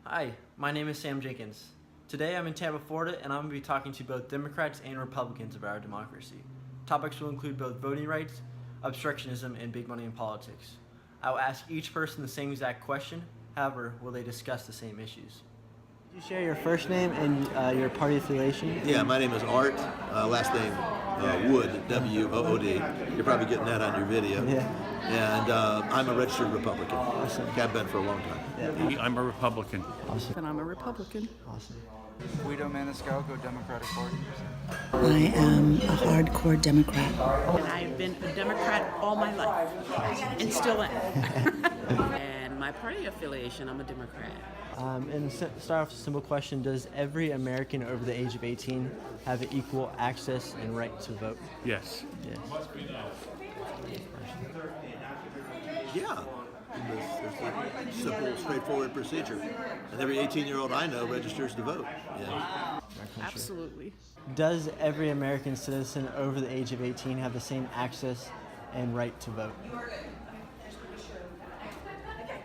Hi, my name is Sam Jenkins. Today I'm in Tampa, Florida, and I'm going to be talking to both Democrats and Republicans about our democracy. Topics will include both voting rights, obstructionism, and big money in politics. I will ask each person the same exact question, however, will they discuss the same issues? Could you share your first name and your party affiliation? Yeah, my name is Art. Last name Wood, W-O-O-D. You're probably getting that on your video. Yeah. And I'm a registered Republican. Awesome. I've been for a long time. Yeah. I'm a Republican. Awesome. And I'm a Republican. Awesome. Guido Maniscalco, Democratic Party. I am a hardcore Democrat. And I've been a Democrat all my life, and still am. And my party affiliation, I'm a Democrat. And start off with a simple question. Does every American over the age of 18 have equal access and right to vote? Yes. Yes. Yeah. There's a simple, straightforward procedure. And every 18-year-old I know registers to vote. Yeah. Absolutely. Does every American citizen over the age of 18 have the same access and right to vote?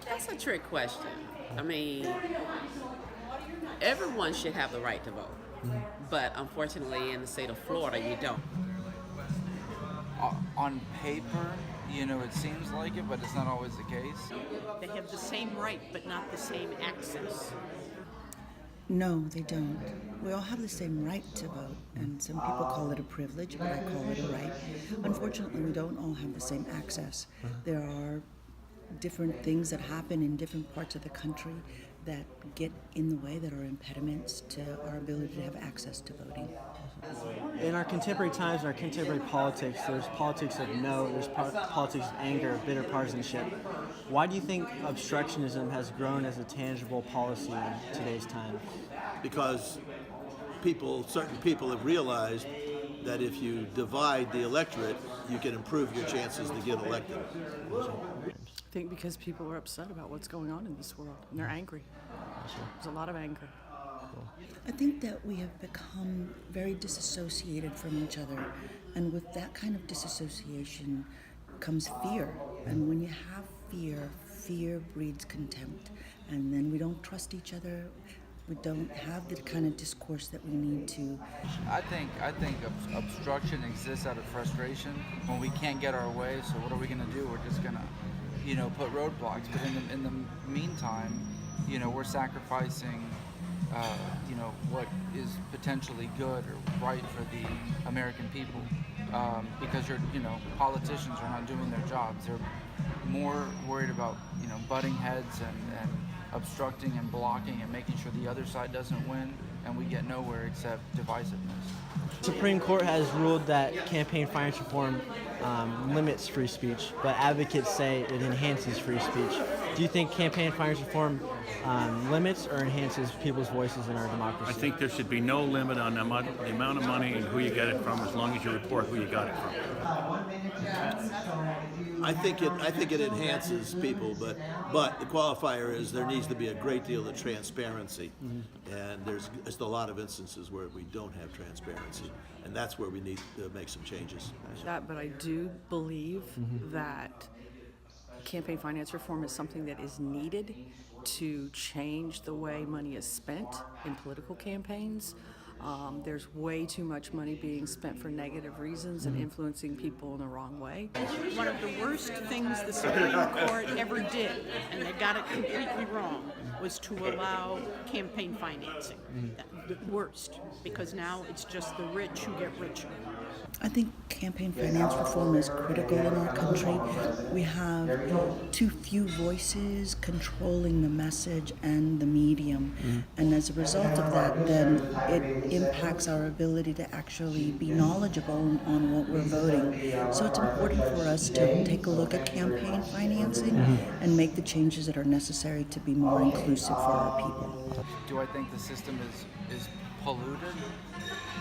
That's a trick question. I mean, everyone should have the right to vote. But unfortunately, in the state of Florida, you don't. On paper, it seems like it, but it's not always the case. They have the same right, but not the same access. No, they don't. We all have the same right to vote, and some people call it a privilege, but I call it a right. Unfortunately, we don't all have the same access. There are different things that happen in different parts of the country that get in the way, that are impediments to our ability to have access to voting. In our contemporary times, in our contemporary politics, there's politics of no, there's politics of anger, bitter partisanship. Why do you think obstructionism has grown as a tangible policy in today's time? Because certain people have realized that if you divide the electorate, you can improve your chances to get elected. I think because people are upset about what's going on in this world, and they're angry. There's a lot of anger. I think that we have become very disassociated from each other, and with that kind of disassociation comes fear. And when you have fear, fear breeds contempt, and then we don't trust each other. We don't have the kind of discourse that we need to. I think obstruction exists out of frustration when we can't get our way. So what are we going to do? We're just going to, put roadblocks. But in the meantime, we're sacrificing, what is potentially good or right for the American people, because politicians are not doing their jobs. They're more worried about, butting heads and obstructing and blocking and making sure the other side doesn't win, and we get nowhere except divisiveness. The Supreme Court has ruled that campaign finance reform limits free speech, but advocates say it enhances free speech. Do you think campaign finance reform limits or enhances people's voices in our democracy? I think there should be no limit on the amount of money and who you get it from, as long as you report who you got it from. I think it enhances people, but the qualifier is there needs to be a great deal of transparency, and there's just a lot of instances where we don't have transparency, and that's where we need to make some changes. But I do believe that campaign finance reform is something that is needed to change the way money is spent in political campaigns. There's way too much money being spent for negative reasons and influencing people in the wrong way. One of the worst things the Supreme Court ever did, and they got it completely wrong, was to allow campaign financing. The worst, because now it's just the rich who get richer. I think campaign finance reform is critical in our country. We have too few voices controlling the message and the medium. And as a result of that, then it impacts our ability to actually be knowledgeable on what we're voting. So it's important for us to take a look at campaign financing and make the changes that are necessary to be more inclusive for our people. Do I think the system is polluted?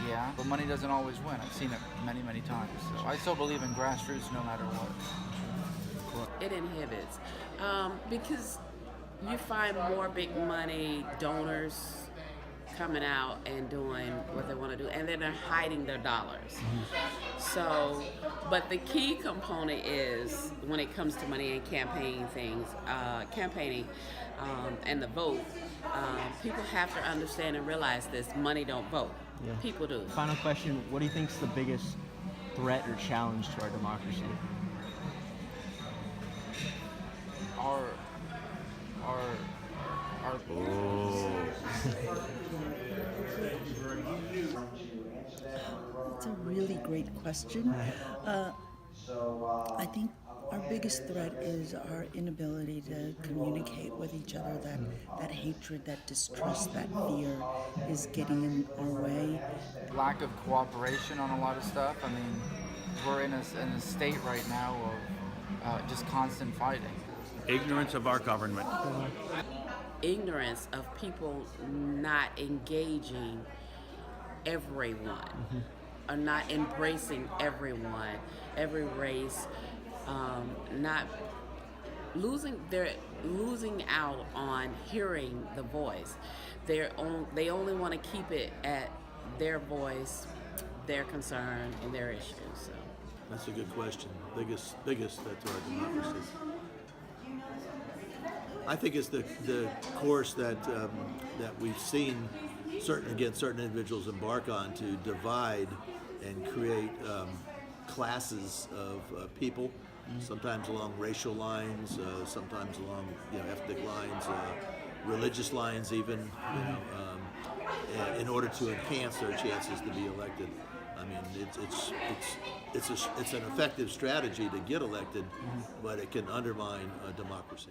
Yeah, but money doesn't always win. I've seen it many, many times. So I still believe in grassroots no matter what. It inhibits. Because you find more big money donors coming out and doing what they want to do, and then they're hiding their dollars. So, but the key component is when it comes to money and campaigning, and the vote, people have to understand and realize this: money don't vote. Yeah. People do. Final question: what do you think is the biggest threat or challenge to our democracy? Our It's a really great question. I think our biggest threat is our inability to communicate with each other. That hatred, that distrust, that fear is getting in our way. lack of cooperation on a lot of stuff. I mean, we're in a state right now of just constant fighting. Ignorance of our government. Ignorance of people not engaging everyone, or not embracing everyone, every race, not they're losing out on hearing the voice. They only want to keep it at their voice, their concern, and their issues. So. That's a good question. Biggest threat to our democracy. I think it's the course that we've seen certain individuals embark on to divide and create classes of people, sometimes along racial lines, sometimes along ethnic lines, religious lines, even, in order to enhance their chances to be elected. I mean, it's an effective strategy to get elected, but it can undermine democracy.